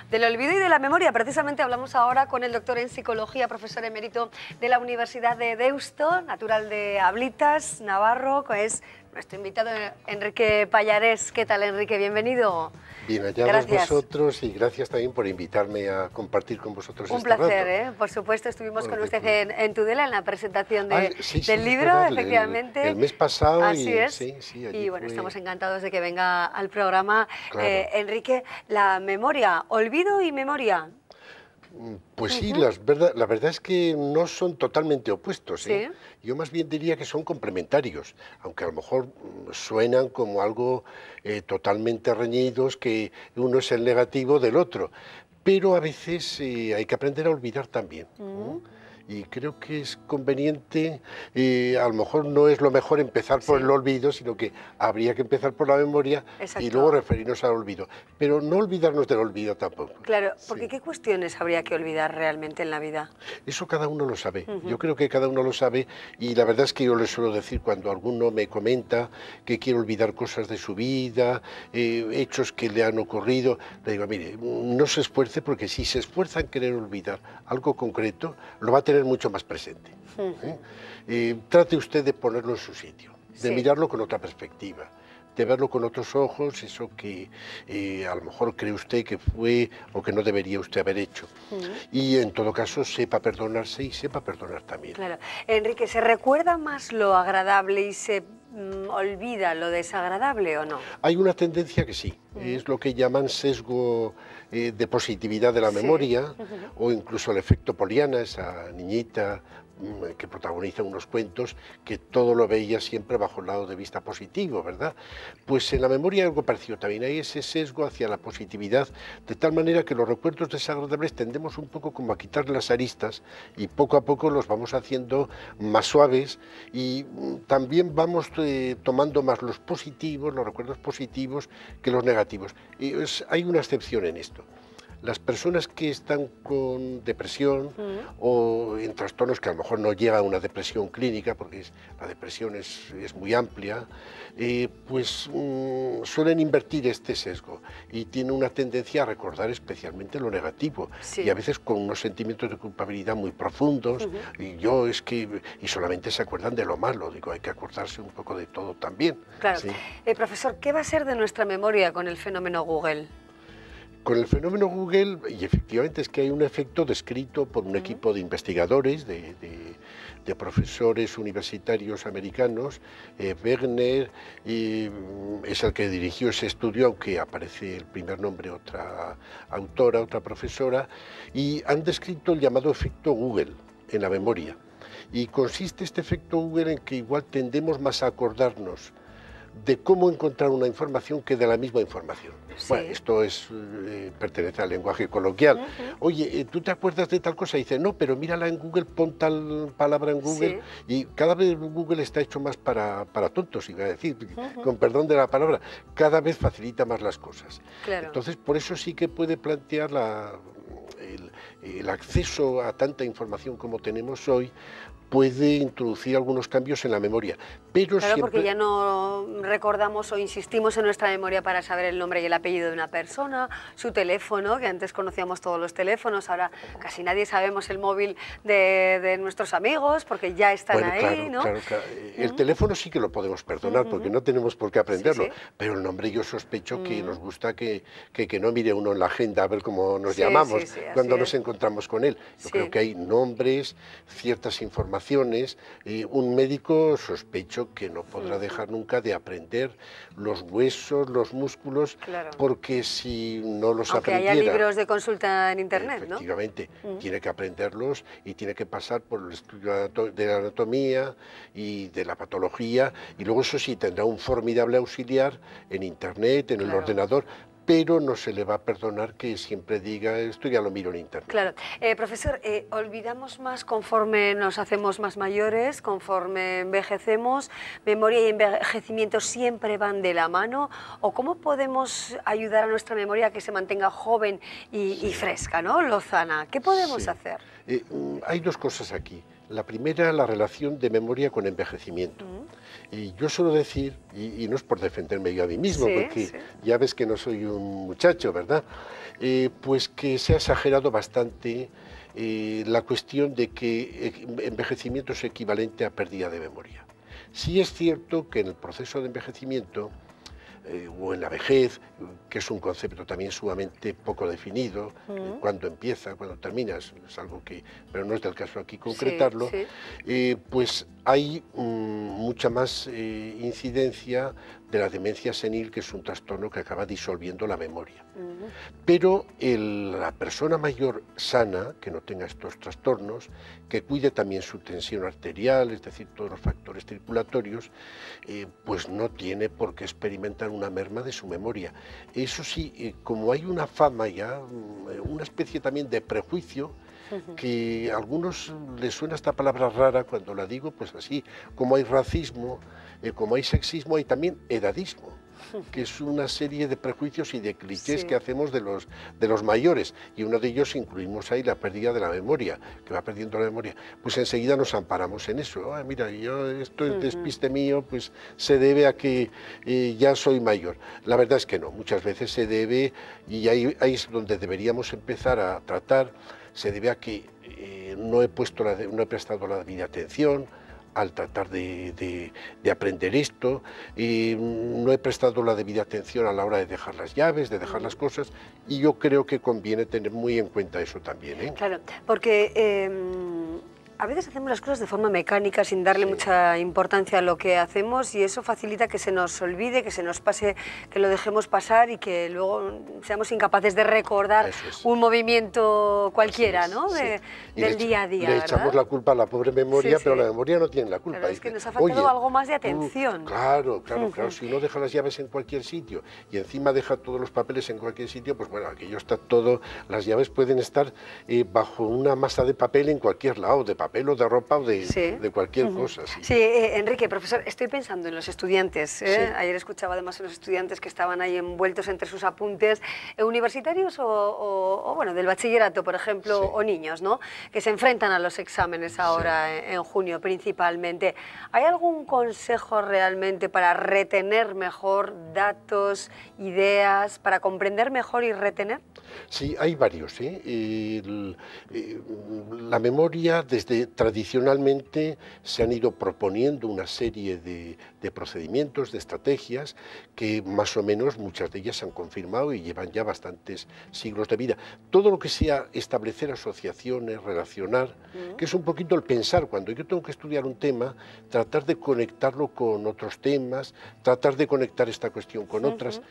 Del olvido y de la memoria, precisamente hablamos ahora con el doctor en psicología, profesor emérito de la Universidad de Deusto, natural de Ablitas, Navarro, que es nuestro invitado Enrique Pallarés. ¿Qué tal, Enrique? Bienvenido. Bien hallados vosotros y gracias también por invitarme a compartir con vosotros Un este rato. placer, por supuesto. Estuvimos con usted en Tudela en la presentación del libro, verdad, efectivamente. el mes pasado. Así es. Sí, y bueno, estamos encantados de que venga al programa. Claro. Enrique, la memoria, olvido y memoria. Pues sí, la verdad es que no son totalmente opuestos, ¿eh? ¿Sí? Yo más bien diría que son complementarios, aunque a lo mejor suenan como algo totalmente reñidos, que uno es el negativo del otro, pero a veces hay que aprender a olvidar también, ¿no? Y creo que es conveniente, a lo mejor no es lo mejor empezar por el olvido, sino que habría que empezar por la memoria. Exacto. Y luego referirnos al olvido, pero no olvidarnos del olvido tampoco. Claro, porque ¿qué cuestiones habría que olvidar realmente en la vida? Eso cada uno lo sabe, yo creo que cada uno lo sabe, y la verdad es que yo le suelo decir cuando alguno me comenta que quiere olvidar cosas de su vida, hechos que le han ocurrido, le digo, mire, no se esfuerce, porque si se esfuerza en querer olvidar algo concreto, lo va a tener mucho más presente. Trate usted de ponerlo en su sitio, de mirarlo con otra perspectiva, de verlo con otros ojos, eso que a lo mejor cree usted que fue o que no debería usted haber hecho. Y en todo caso sepa perdonarse y sepa perdonar también. Claro. Enrique, ¿se recuerda más lo agradable y se olvida lo desagradable o no? Hay una tendencia que sí, es lo que llaman sesgo de positividad de la memoria, o incluso el efecto Poliana, esa niñita que protagoniza unos cuentos, que todo lo veía siempre bajo el lado de vista positivo, ¿verdad? Pues en la memoria hay algo parecido también, hay ese sesgo hacia la positividad, de tal manera que los recuerdos desagradables tendemos un poco como a quitar las aristas y poco a poco los vamos haciendo más suaves, y también vamos tomando más los positivos, los recuerdos positivos, que los negativos. Y hay una excepción en esto. Las personas que están con depresión o en trastornos que a lo mejor no llega a una depresión clínica, porque la depresión es muy amplia, pues suelen invertir este sesgo y tienen una tendencia a recordar especialmente lo negativo, y a veces con unos sentimientos de culpabilidad muy profundos, y solamente se acuerdan de lo malo. Digo, hay que acordarse un poco de todo también. Claro. Profesor, ¿qué va a ser de nuestra memoria con el fenómeno Google? Con el fenómeno Google, y efectivamente es que hay un efecto descrito por un equipo de investigadores, de profesores universitarios americanos, Wegner es el que dirigió ese estudio, aunque aparece el primer nombre otra autora, otra profesora, y han descrito el llamado efecto Google en la memoria. Y consiste este efecto Google en que igual tendemos más a acordarnos de cómo encontrar una información que de la misma información. Bueno, esto pertenece al lenguaje coloquial. Oye, ¿tú te acuerdas de tal cosa? Y dice, no, pero mírala en Google, pon tal palabra en Google. Y cada vez Google está hecho más para tontos, iba a decir, con perdón de la palabra. Cada vez facilita más las cosas. Claro. Entonces, por eso sí que puede plantear el acceso a tanta información como tenemos hoy, puede introducir algunos cambios en la memoria, pero claro, siempre... porque ya no recordamos o insistimos en nuestra memoria para saber el nombre y el apellido de una persona, su teléfono, que antes conocíamos todos los teléfonos, ahora casi nadie sabemos el móvil de nuestros amigos, porque ya están ahí, ¿no? Claro. El teléfono sí que lo podemos perdonar, porque no tenemos por qué aprenderlo, pero el nombre yo sospecho que nos gusta que no mire uno en la agenda a ver cómo nos llamamos cuando nos encontramos con él. Yo creo que hay nombres, ciertas informaciones. Un médico sospecho que no podrá dejar nunca de aprender los huesos, los músculos, porque si no los aprendiera... Aunque haya libros de consulta en internet, ¿no? Efectivamente, tiene que aprenderlos y tiene que pasar por el estudio de la anatomía y de la patología, y luego eso sí tendrá un formidable auxiliar en internet, en el ordenador, pero no se le va a perdonar que siempre diga, esto ya lo miro en internet. Claro. Profesor, ¿olvidamos más conforme nos hacemos más mayores, conforme envejecemos? ¿Memoria y envejecimiento siempre van de la mano? ¿O cómo podemos ayudar a nuestra memoria a que se mantenga joven y fresca, ¿no? Lozana. ¿Qué podemos hacer? Hay dos cosas aquí. La primera, la relación de memoria con envejecimiento. Y yo suelo decir, y no es por defenderme yo a mí mismo, porque ya ves que no soy un muchacho, ¿verdad? pues que se ha exagerado bastante la cuestión de que envejecimiento es equivalente a pérdida de memoria. Sí es cierto que en el proceso de envejecimiento o en la vejez, que es un concepto también sumamente poco definido, cuándo empieza, cuándo termina, es algo que, pero no es del caso aquí concretarlo, sí, sí. Pues hay mucha más incidencia de la demencia senil, que es un trastorno que acaba disolviendo la memoria. Pero la persona mayor sana, que no tenga estos trastornos, que cuide también su tensión arterial, es decir, todos los factores circulatorios, pues no tiene por qué experimentar una merma de su memoria. Eso sí, como hay una fama ya, una especie también de prejuicio, que a algunos les suena esta palabra rara cuando la digo, pues así, como hay racismo, como hay sexismo, hay también edadismo, que es una serie de prejuicios y de clichés que hacemos de los mayores, y uno de ellos incluimos ahí la pérdida de la memoria, que va perdiendo la memoria. Pues enseguida nos amparamos en eso. Mira, esto es despiste mío, pues se debe a que ya soy mayor. La verdad es que no, muchas veces se debe, y ahí es donde deberíamos empezar a tratar, se debe a que no he prestado la debida atención al tratar de aprender esto, no he prestado la debida atención a la hora de dejar las llaves, de dejar las cosas, y yo creo que conviene tener muy en cuenta eso también, ¿eh? Claro, porque a veces hacemos las cosas de forma mecánica, sin darle mucha importancia a lo que hacemos, y eso facilita que se nos olvide, que se nos pase, que lo dejemos pasar y que luego seamos incapaces de recordar un movimiento cualquiera, ¿no? Del día a día. Le echamos la culpa a la pobre memoria, pero la memoria no tiene la culpa. Claro, es que nos ha faltado algo más de atención. Claro, si uno deja las llaves en cualquier sitio y encima deja todos los papeles en cualquier sitio, pues bueno, aquello está todo, las llaves pueden estar bajo una masa de papel en cualquier lado, de papel o de ropa o de cualquier cosa. Sí, Enrique, profesor, estoy pensando en los estudiantes. Ayer escuchaba además a los estudiantes que estaban ahí envueltos entre sus apuntes, universitarios o bueno, del bachillerato, por ejemplo, o niños, ¿no? Que se enfrentan a los exámenes ahora en junio principalmente. ¿Hay algún consejo realmente para retener mejor datos, ideas, para comprender mejor y retener? Sí, hay varios. La memoria, tradicionalmente se han ido proponiendo una serie de procedimientos, de estrategias, que más o menos muchas de ellas se han confirmado y llevan ya bastantes siglos de vida. Todo lo que sea establecer asociaciones, relacionar, que es un poquito el pensar, cuando yo tengo que estudiar un tema, tratar de conectarlo con otros temas, tratar de conectar esta cuestión con otras,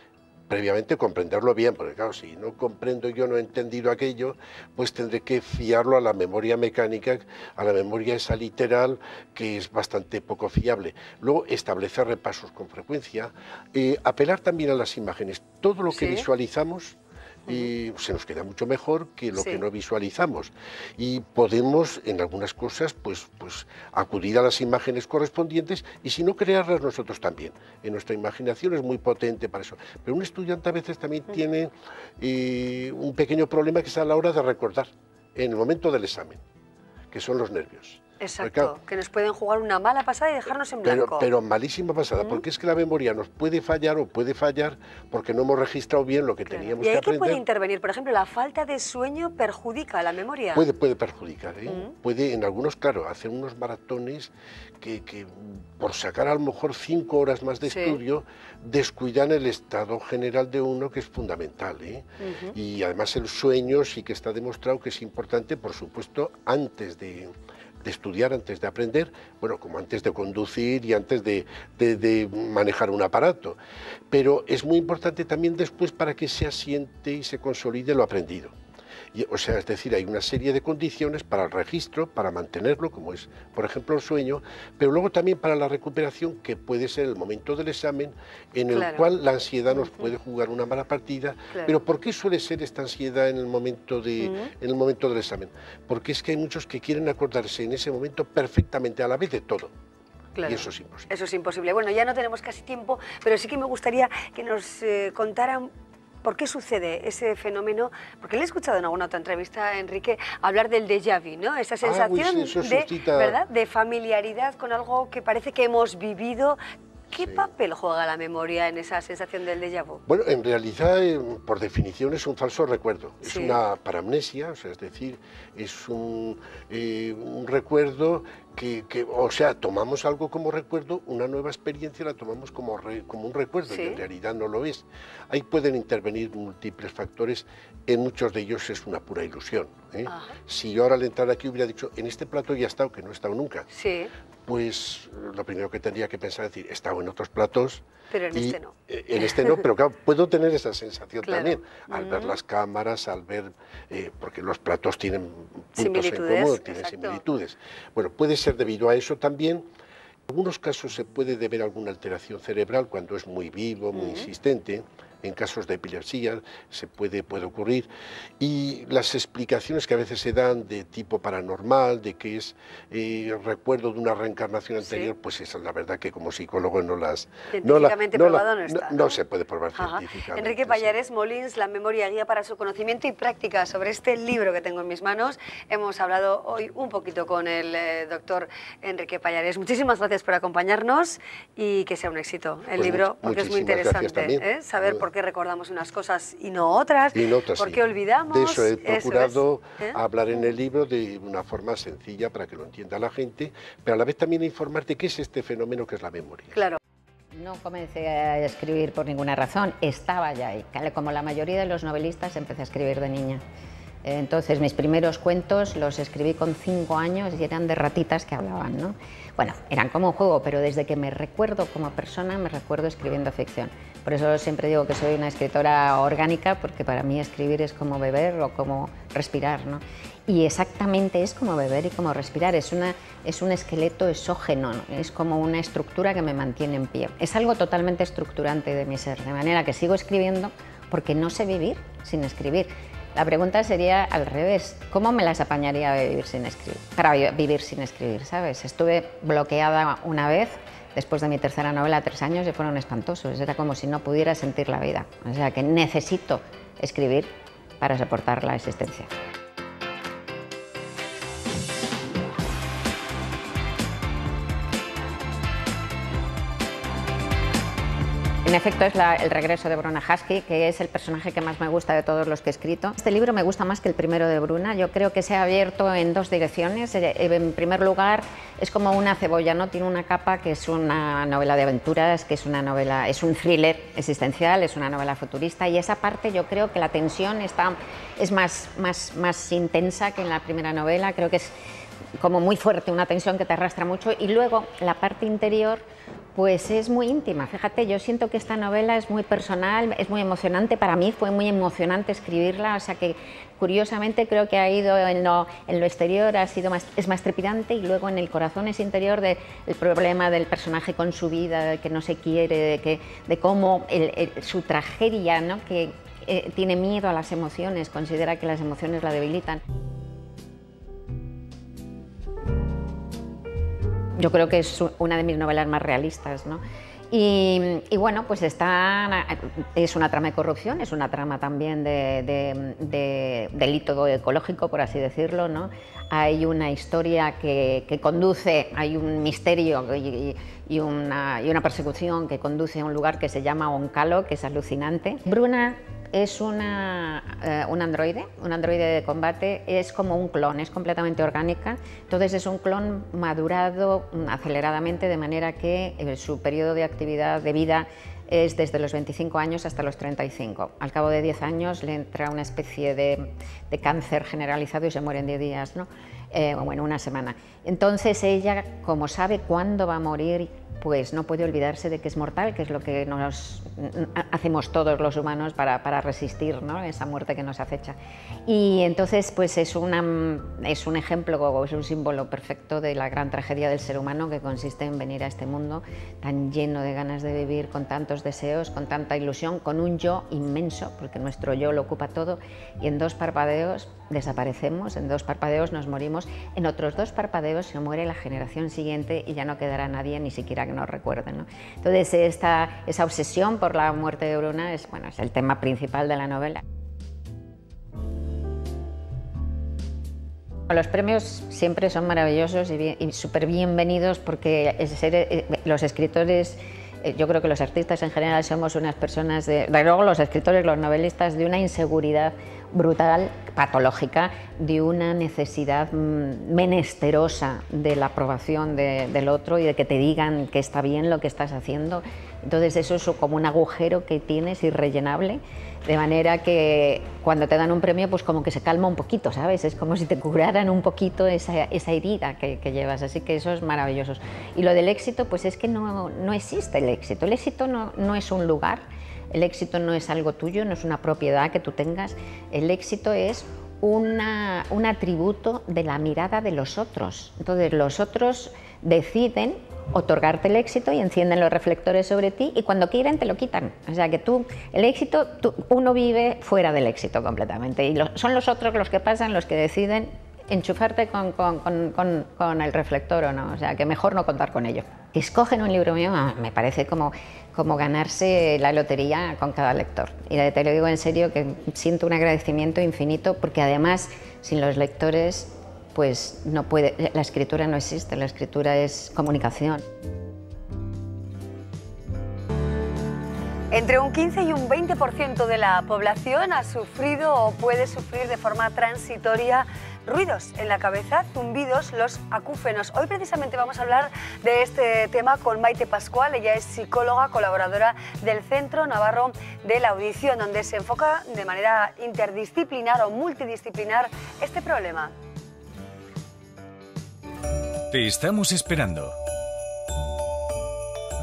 previamente comprenderlo bien, porque claro, si no comprendo, yo no he entendido aquello, pues tendré que fiarlo a la memoria mecánica, a la memoria esa literal, que es bastante poco fiable. Luego, establecer repasos con frecuencia, apelar también a las imágenes. Todo lo que visualizamos se nos queda mucho mejor que lo que no visualizamos, y podemos en algunas cosas pues acudir a las imágenes correspondientes, y si no, crearlas nosotros también. En nuestra imaginación es muy potente para eso, pero un estudiante a veces también tiene un pequeño problema, que es a la hora de recordar en el momento del examen, que son los nervios. Exacto, claro, que nos pueden jugar una mala pasada y dejarnos en blanco. Pero malísima pasada, porque es que la memoria nos puede fallar o puede fallar porque no hemos registrado bien lo que teníamos que aprender. ¿Y ahí qué puede intervenir? Por ejemplo, ¿la falta de sueño perjudica a la memoria? Puede perjudicar, puede en algunos, claro, hacer unos maratones que por sacar a lo mejor 5 horas más de estudio, descuidan el estado general de uno, que es fundamental. Y además el sueño sí que está demostrado que es importante, por supuesto, antes de estudiar, antes de aprender, bueno, como antes de conducir y antes de manejar un aparato. Pero es muy importante también después, para que se asiente y se consolide lo aprendido. O sea, es decir, hay una serie de condiciones para el registro, para mantenerlo, como es, por ejemplo, el sueño, pero luego también para la recuperación, que puede ser el momento del examen, en el cual la ansiedad nos puede jugar una mala partida. Pero ¿por qué suele ser esta ansiedad en el momento del examen? Porque es que hay muchos que quieren acordarse en ese momento perfectamente, a la vez, de todo. Claro, y eso es imposible. Eso es imposible. Bueno, ya no tenemos casi tiempo, pero sí que me gustaría que nos contaran ¿por qué sucede ese fenómeno? Porque le he escuchado en alguna otra entrevista, Enrique, hablar del déjà vu, ¿no? Esa sensación de familiaridad con algo que parece que hemos vivido, ¿Qué Sí. papel juega la memoria en esa sensación del déjà vu? Bueno, en realidad, por definición, es un falso recuerdo. Es Sí. una paramnesia, o sea, es decir, es un recuerdo o sea, tomamos algo como recuerdo, una nueva experiencia la tomamos como un recuerdo, Sí. y en realidad no lo es. Ahí pueden intervenir múltiples factores, en muchos de ellos es una pura ilusión, ¿eh? Ajá. Si yo ahora al entrar aquí hubiera dicho, en este plato ya he estado, que no he estado nunca, Sí, pues lo primero que tendría que pensar es decir, he estado en otros platos. pero en Y, este no. En este no, pero claro, puedo tener esa sensación Claro. también, al ver las cámaras, al ver, porque los platos tienen puntos en Similitudes, común, tienen exacto. similitudes. Bueno, puede ser debido a eso también. En algunos casos se puede deber a alguna alteración cerebral cuando es muy vivo, muy insistente. En casos de epilepsia puede ocurrir. Y las explicaciones que a veces se dan de tipo paranormal, de que es recuerdo de una reencarnación anterior, Sí. pues esa es la verdad que como psicólogo Científicamente probado no está, no ¿no? se puede probar Ajá. científicamente. Enrique sí. Pallares Molins, La memoria guía para su conocimiento y práctica. Sobre este libro que tengo en mis manos hemos hablado hoy un poquito con el doctor Enrique Pallares. Muchísimas gracias por acompañarnos y que sea un éxito el Pues libro, porque es muy muchísimas gracias interesante también. saber por qué recordamos unas cosas y no otras, Y notas, por sí. qué olvidamos. De eso he procurado ¿eh? hablar en el libro de una forma sencilla para que lo entienda la gente, pero a la vez también informar de qué es este fenómeno que es la memoria. Claro. No comencé a escribir por ninguna razón, estaba ya ahí. Como la mayoría de los novelistas, empecé a escribir de niña. Entonces, mis primeros cuentos los escribí con 5 años y eran de ratitas que hablaban, ¿no? Bueno, eran como un juego, pero desde que me recuerdo como persona, me recuerdo escribiendo ficción. Por eso siempre digo que soy una escritora orgánica, porque para mí escribir es como beber o como respirar, ¿no? Y exactamente es como beber y como respirar, es un esqueleto exógeno, ¿no? Es como una estructura que me mantiene en pie. Es algo totalmente estructurante de mi ser, de manera que sigo escribiendo porque no sé vivir sin escribir. La pregunta sería al revés, ¿cómo me las apañaría para vivir sin escribir, ¿sabes? Estuve bloqueada una vez, después de mi tercera novela, 3 años, y fueron espantosos, era como si no pudiera sentir la vida. O sea que necesito escribir para soportar la existencia. En efecto, es el regreso de Bruna Husky, que es el personaje que más me gusta de todos los que he escrito. Este libro me gusta más que el primero de Bruna. Yo creo que se ha abierto en 2 direcciones. En primer lugar, es como una cebolla, ¿no? Tiene una capa que es una novela de aventuras, que es un thriller existencial, es una novela futurista, y esa parte yo creo que la tensión es más intensa que en la primera novela. Creo que es como muy fuerte, una tensión que te arrastra mucho, y luego la parte interior pues es muy íntima. Fíjate, yo siento que esta novela es muy personal, es muy emocionante. Para mí fue muy emocionante escribirla, o sea que curiosamente creo que ha ido en lo exterior, es más trepidante, y luego en el corazón es interior del problema del personaje con su vida, de que no se quiere, de cómo su tragedia, ¿no? Que tiene miedo a las emociones, considera que las emociones la debilitan. Yo creo que es una de mis novelas más realistas, ¿no? Y bueno, pues es una trama de corrupción, es una trama también de delito ecológico, por así decirlo, ¿no? Hay una historia que conduce, hay un misterio y una persecución que conduce a un lugar que se llama Oncalo, que es alucinante. Bruna es un androide de combate, es como un clon, es completamente orgánica, entonces es un clon madurado aceleradamente, de manera que su periodo de actividad de vida es desde los 25 años hasta los 35. Al cabo de 10 años le entra una especie de cáncer generalizado y se muere en 10 días, ¿no? Bueno, una semana. Entonces ella, como sabe cuándo va a morir, pues no puede olvidarse de que es mortal, que es lo que hacemos todos los humanos para resistir, ¿no? Esa muerte que nos acecha. Y entonces pues es un ejemplo, es un símbolo perfecto de la gran tragedia del ser humano, que consiste en venir a este mundo tan lleno de ganas de vivir, con tantos deseos, con tanta ilusión, con un yo inmenso, porque nuestro yo lo ocupa todo, y en 2 parpadeos desaparecemos, en 2 parpadeos nos morimos, en otros 2 parpadeos se muere la generación siguiente y ya no quedará nadie ni siquiera que nos recuerde, ¿no? Entonces esa obsesión por la muerte de Bruna es el tema principal de la novela. Los premios siempre son maravillosos y súper bienvenidos, porque los escritores yo creo que los artistas en general somos unas personas, de luego los escritores, los novelistas, de una inseguridad brutal, patológica, de una necesidad menesterosa de la aprobación del otro y de que te digan que está bien lo que estás haciendo. Entonces eso es como un agujero que tienes irrellenable, de manera que cuando te dan un premio pues como que se calma un poquito, ¿sabes? Es como si te curaran un poquito esa herida que llevas, así que eso es maravilloso. Y lo del éxito, pues es que no existe el éxito no es un lugar. El éxito no es algo tuyo, no es una propiedad que tú tengas. El éxito es un atributo de la mirada de los otros. Entonces los otros deciden otorgarte el éxito y encienden los reflectores sobre ti y cuando quieren te lo quitan. O sea que el éxito, uno vive fuera del éxito completamente y son los otros los que pasan, los que deciden enchufarte con el reflector o no. O sea que mejor no contar con ello. Que escogen un libro mío me parece como ganarse la lotería con cada lector. Y te lo digo en serio que siento un agradecimiento infinito porque además sin los lectores pues la escritura no existe, la escritura es comunicación. Entre un 15 y un 20% de la población ha sufrido o puede sufrir de forma transitoria ruidos en la cabeza, zumbidos, los acúfenos. Hoy precisamente vamos a hablar de este tema con Maite Pascual. Ella es psicóloga, colaboradora del Centro Navarro de la Audición, donde se enfoca de manera interdisciplinar o multidisciplinar este problema. Te estamos esperando.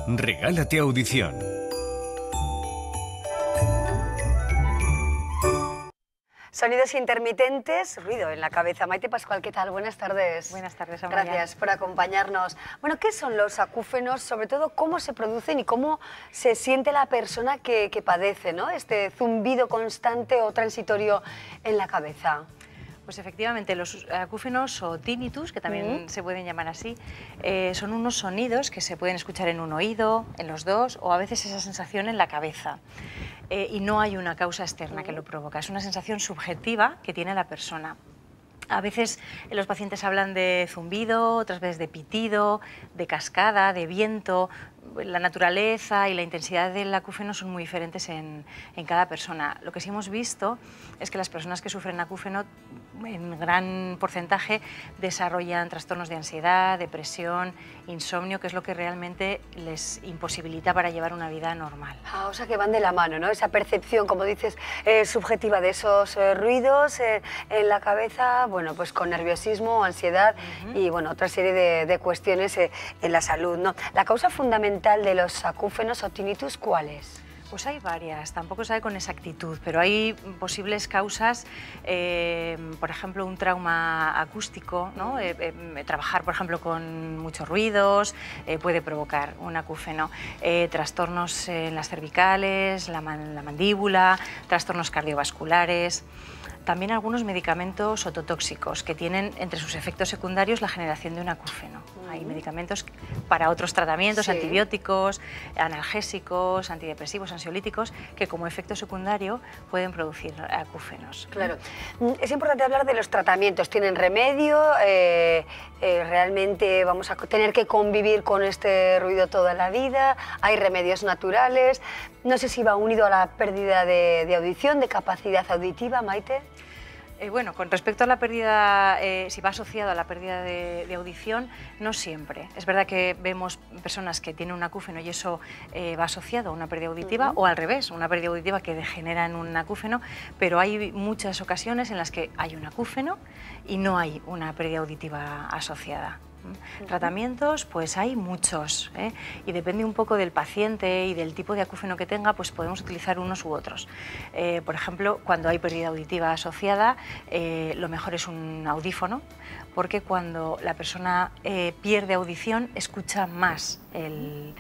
Regálate audición. Sonidos intermitentes, ruido en la cabeza. Maite Pascual, ¿qué tal? Buenas tardes. Buenas tardes, Amalia. Gracias por acompañarnos. Bueno, ¿qué son los acúfenos? Sobre todo, ¿cómo se producen y cómo se siente la persona que padece, ¿no?, este zumbido constante o transitorio en la cabeza? Pues efectivamente, los acúfenos o tinnitus, que también se pueden llamar así, son unos sonidos que se pueden escuchar en un oído, en los dos, o a veces esa sensación en la cabeza. Y no hay una causa externa que lo provoca, es una sensación subjetiva que tiene la persona. A veces los pacientes hablan de zumbido, otras veces de pitido, de cascada, de viento. La naturaleza y la intensidad del acúfeno son muy diferentes en cada persona. Lo que sí hemos visto es que las personas que sufren acúfeno en gran porcentaje desarrollan trastornos de ansiedad, depresión, insomnio, que es lo que realmente les imposibilita para llevar una vida normal. O sea que van de la mano, ¿no? Esa percepción, como dices, subjetiva de esos ruidos en la cabeza, bueno, pues con nerviosismo, ansiedad y bueno, otra serie de cuestiones en la salud, ¿no? La causa fundamental de los acúfenos o tinnitus, ¿cuál es? Pues hay varias, tampoco se sabe con exactitud, pero hay posibles causas, por ejemplo, un trauma acústico, ¿no? Trabajar, por ejemplo, con muchos ruidos puede provocar un acúfeno, trastornos en las cervicales, la mandíbula, trastornos cardiovasculares. También algunos medicamentos ototóxicos que tienen entre sus efectos secundarios la generación de un acúfeno. Hay medicamentos para otros tratamientos, antibióticos, analgésicos, antidepresivos, ansiolíticos, que como efecto secundario pueden producir acúfenos. Claro. Es importante hablar de los tratamientos. ¿Tienen remedio? ¿Realmente vamos a tener que convivir con este ruido toda la vida? ¿Hay remedios naturales? No sé si va unido a la pérdida de audición, de capacidad auditiva, Maite. Bueno, con respecto a la pérdida, si va asociado a la pérdida de audición, no siempre. Es verdad que vemos personas que tienen un acúfeno y eso va asociado a una pérdida auditiva, o al revés, una pérdida auditiva que degenera en un acúfeno, pero hay muchas ocasiones en las que hay un acúfeno y no hay una pérdida auditiva asociada. Tratamientos, pues hay muchos, y depende un poco del paciente y del tipo de acúfeno que tenga, pues podemos utilizar unos u otros. Por ejemplo, cuando hay pérdida auditiva asociada, lo mejor es un audífono, porque cuando la persona pierde audición, escucha más el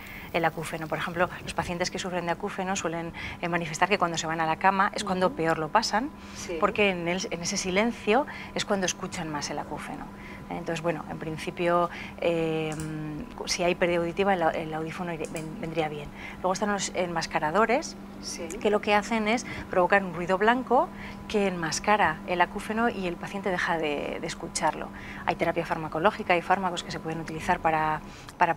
acúfeno. Por ejemplo, los pacientes que sufren de acúfeno suelen manifestar que cuando se van a la cama es cuando peor lo pasan, porque en ese silencio es cuando escuchan más el acúfeno. Entonces, bueno, en principio, si hay pérdida auditiva, el audífono vendría bien. Luego están los enmascaradores, que lo que hacen es provocar un ruido blanco que enmascara el acúfeno y el paciente deja de escucharlo. Hay terapia farmacológica, hay fármacos que se pueden utilizar para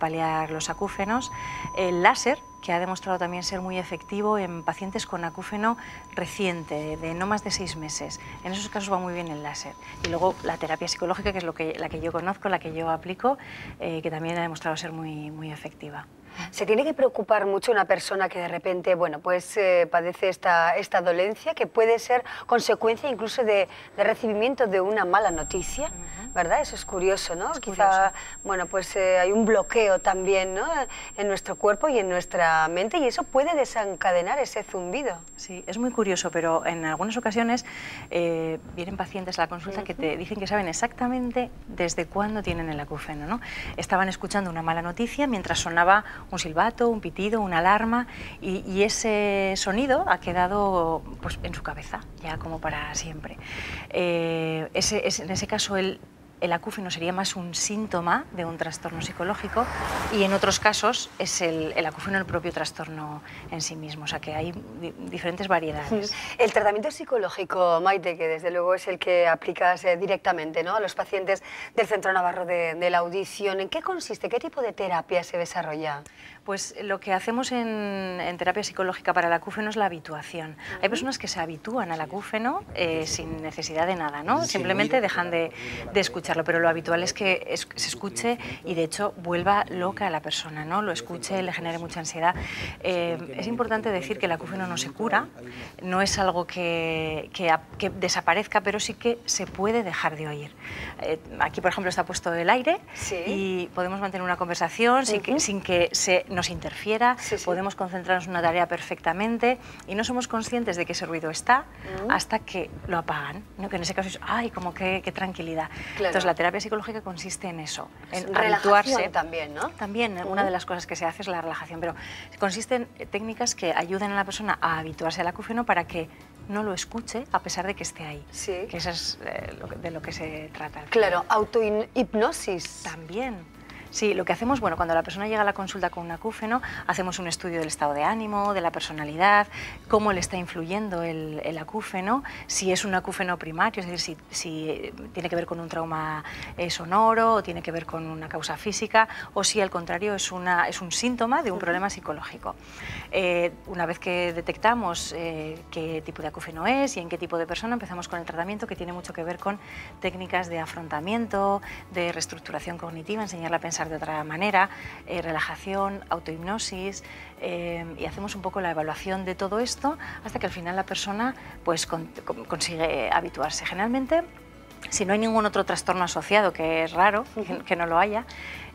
paliar los acúfenos. El láser, que ha demostrado también ser muy efectivo en pacientes con acúfeno reciente, de no más de 6 meses. En esos casos va muy bien el láser. Y luego la terapia psicológica, que es la que yo conozco, la que yo aplico, que también ha demostrado ser muy efectiva. ¿Se tiene que preocupar mucho una persona que de repente, bueno, pues padece esta dolencia, que puede ser consecuencia incluso de recibimiento de una mala noticia? ¿Verdad? Eso es curioso, ¿no? Quizá, bueno, pues hay un bloqueo también, ¿no?, en nuestro cuerpo y en nuestra mente, y eso puede desencadenar ese zumbido. Sí, es muy curioso, pero en algunas ocasiones vienen pacientes a la consulta que te dicen que saben exactamente desde cuándo tienen el acúfeno, ¿no? Estaban escuchando una mala noticia mientras sonaba un silbato, un pitido, una alarma, y ese sonido ha quedado pues en su cabeza, ya como para siempre. En ese caso el acúfeno sería más un síntoma de un trastorno psicológico, y en otros casos es el acúfeno el propio trastorno en sí mismo, o sea que hay diferentes variedades. El tratamiento psicológico, Maite, que desde luego es el que aplicas directamente, ¿no?, a los pacientes del Centro Navarro de la Audición, ¿en qué consiste? ¿Qué tipo de terapia se desarrolla? Pues lo que hacemos en terapia psicológica para el acúfeno es la habituación. Hay personas que se habitúan al acúfeno sin necesidad de nada, ¿no? Simplemente dejan de escucharlo, pero lo habitual es que se escuche y de hecho vuelva loca a la persona, ¿no? Lo escuche, le genere mucha ansiedad. Es importante decir que el acúfeno no se cura, no es algo que desaparezca, pero sí que se puede dejar de oír. Aquí, por ejemplo, está puesto el aire y podemos mantener una conversación sin que nos interfiera, podemos concentrarnos en una tarea perfectamente y no somos conscientes de que ese ruido está hasta que lo apagan, ¿no? Que en ese caso es, ¡ay, como qué tranquilidad! Claro. Entonces la terapia psicológica consiste en eso, en habituarse. También, ¿no? También, una de las cosas que se hace es la relajación, pero consiste en técnicas que ayuden a la persona a habituarse al acúfeno para que no lo escuche a pesar de que esté ahí, que eso es de lo que se trata. Claro, autohipnosis. También. Sí, lo que hacemos, bueno, cuando la persona llega a la consulta con un acúfeno, hacemos un estudio del estado de ánimo, de la personalidad, cómo le está influyendo el acúfeno, si es un acúfeno primario, es decir, si tiene que ver con un trauma sonoro, o tiene que ver con una causa física, o si al contrario es un síntoma de un problema psicológico. Una vez que detectamos qué tipo de acúfeno es y en qué tipo de persona, empezamos con el tratamiento, que tiene mucho que ver con técnicas de afrontamiento, de reestructuración cognitiva, enseñarle a pensar de otra manera, relajación, autohipnosis, y hacemos un poco la evaluación de todo esto hasta que al final la persona pues consigue habituarse. Generalmente, si no hay ningún otro trastorno asociado, que es raro que no lo haya,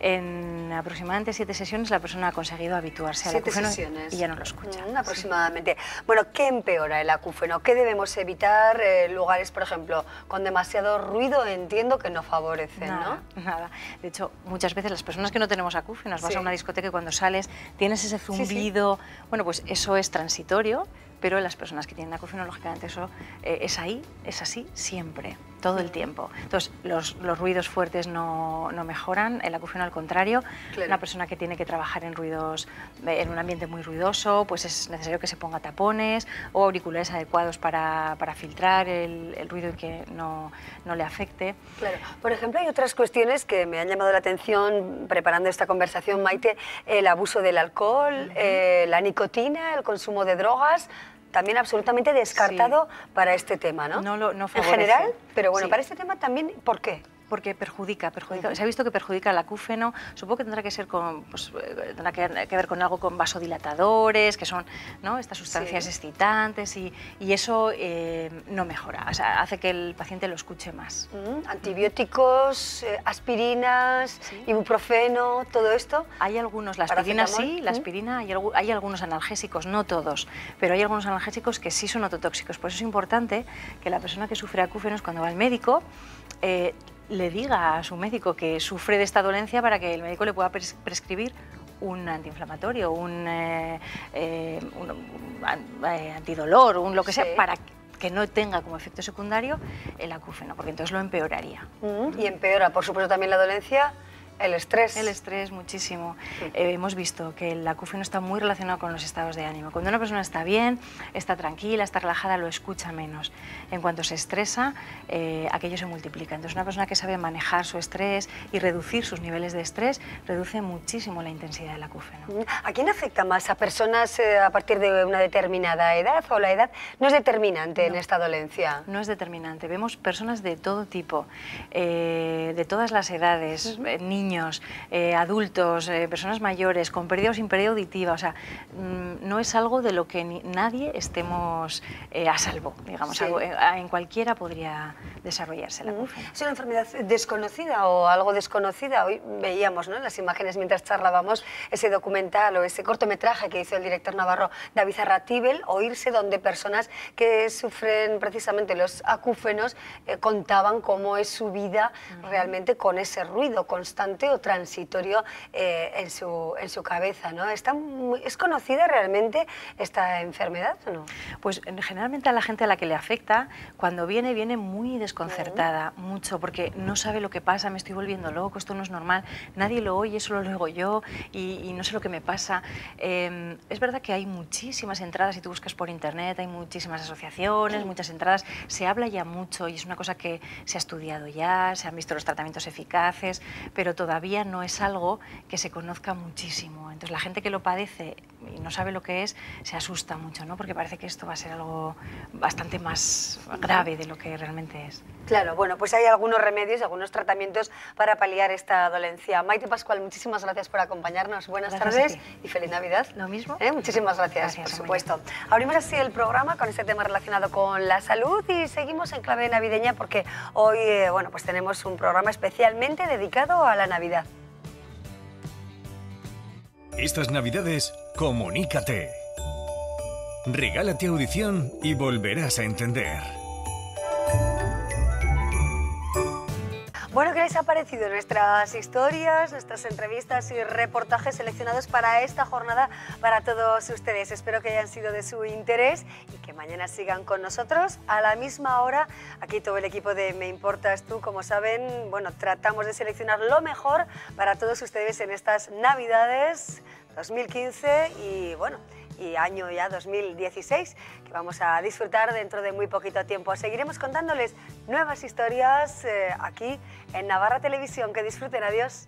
en aproximadamente 7 sesiones la persona ha conseguido habituarse al acúfeno y ya no lo escucha. Aproximadamente. Bueno, ¿qué empeora el acúfeno? ¿Qué debemos evitar? Lugares, por ejemplo, con demasiado ruido, entiendo que no favorecen, ¿no? Nada. De hecho, muchas veces las personas que no tenemos acúfenos, vas a una discoteca y cuando sales tienes ese zumbido, bueno, pues eso es transitorio, pero las personas que tienen acúfeno, lógicamente, eso es así siempre, todo el tiempo. Entonces, los ruidos fuertes no mejoran, el acúfeno al contrario. Una persona que tiene que trabajar en un ambiente muy ruidoso, pues es necesario que se ponga tapones o auriculares adecuados para filtrar el ruido y que no le afecte. Claro. Por ejemplo, hay otras cuestiones que me han llamado la atención preparando esta conversación, Maite: el abuso del alcohol, la nicotina, el consumo de drogas. También absolutamente descartado para este tema, ¿no? No favorece. En general, pero bueno, para este tema también, ¿por qué? Porque perjudica. Se ha visto que perjudica el acúfeno. Supongo que tendrá que ser tendrá que ver con algo con vasodilatadores, que son, ¿no?, estas sustancias excitantes, y eso no mejora, o sea, hace que el paciente lo escuche más. Antibióticos, aspirinas, ibuprofeno, todo esto. Hay algunos, la aspirina sí, la aspirina, hay algunos analgésicos, no todos, pero hay algunos analgésicos que sí son ototóxicos. Por eso es importante que la persona que sufre acúfenos, cuando va al médico, le diga a su médico que sufre de esta dolencia, para que el médico le pueda prescribir un antiinflamatorio, un antidolor, lo que sea, para que no tenga como efecto secundario el acúfeno, porque entonces lo empeoraría. Y empeora, por supuesto, también la dolencia El estrés. El estrés, muchísimo. Hemos visto que el acúfeno está muy relacionado con los estados de ánimo. Cuando una persona está bien, está tranquila, está relajada, lo escucha menos. En cuanto se estresa, aquello se multiplica. Entonces, una persona que sabe manejar su estrés y reducir sus niveles de estrés, reduce muchísimo la intensidad del acúfeno. ¿A quién afecta más? ¿A personas a partir de una determinada edad o la edad no es determinante en esta dolencia? No es determinante. Vemos personas de todo tipo, de todas las edades, niños, adultos, personas mayores, con pérdida o sin pérdida auditiva. O sea, no es algo de lo que nadie estemos a salvo, digamos. Sí. En cualquiera podría desarrollarse el acúfeno. ¿Es una enfermedad desconocida o algo desconocida? Hoy veíamos, ¿no?, en las imágenes mientras charlábamos ese documental o ese cortometraje que hizo el director navarro David Arratibel, Oírse, donde personas que sufren precisamente los acúfenos contaban cómo es su vida realmente con ese ruido constante o transitorio en su cabeza, ¿no? ¿Es conocida realmente esta enfermedad o no? Pues generalmente a la gente a la que le afecta, cuando viene muy desconcertada, mucho, porque no sabe lo que pasa, me estoy volviendo loco, esto no es normal, nadie lo oye, solo lo oigo yo y no sé lo que me pasa. Es verdad que hay muchísimas entradas, si tú buscas por internet, hay muchísimas asociaciones, muchas entradas, se habla ya mucho y es una cosa que se ha estudiado ya, se han visto los tratamientos eficaces, pero todavía no es algo que se conozca muchísimo. Entonces la gente que lo padece y no sabe lo que es, se asusta mucho, ¿no? Porque parece que esto va a ser algo bastante más grave de lo que realmente es. Claro, bueno, pues hay algunos remedios, algunos tratamientos para paliar esta dolencia. Maite Pascual, muchísimas gracias por acompañarnos. Buenas tardes y feliz Navidad. Lo mismo. Muchísimas gracias, por supuesto. Abrimos así el programa con este tema relacionado con la salud y seguimos en clave navideña porque hoy, bueno, pues tenemos un programa especialmente dedicado a la Navidad. Estas Navidades, comunícate. Regálate audición y volverás a entender. Bueno, ¿qué les ha parecido nuestras historias, nuestras entrevistas y reportajes seleccionados para esta jornada para todos ustedes? Espero que hayan sido de su interés y que mañana sigan con nosotros a la misma hora. Aquí todo el equipo de Me Importas Tú, como saben, bueno, tratamos de seleccionar lo mejor para todos ustedes en estas Navidades 2015 y bueno, y año ya 2016, que vamos a disfrutar dentro de muy poquito tiempo. Seguiremos contándoles nuevas historias aquí en Navarra Televisión. Que disfruten, adiós.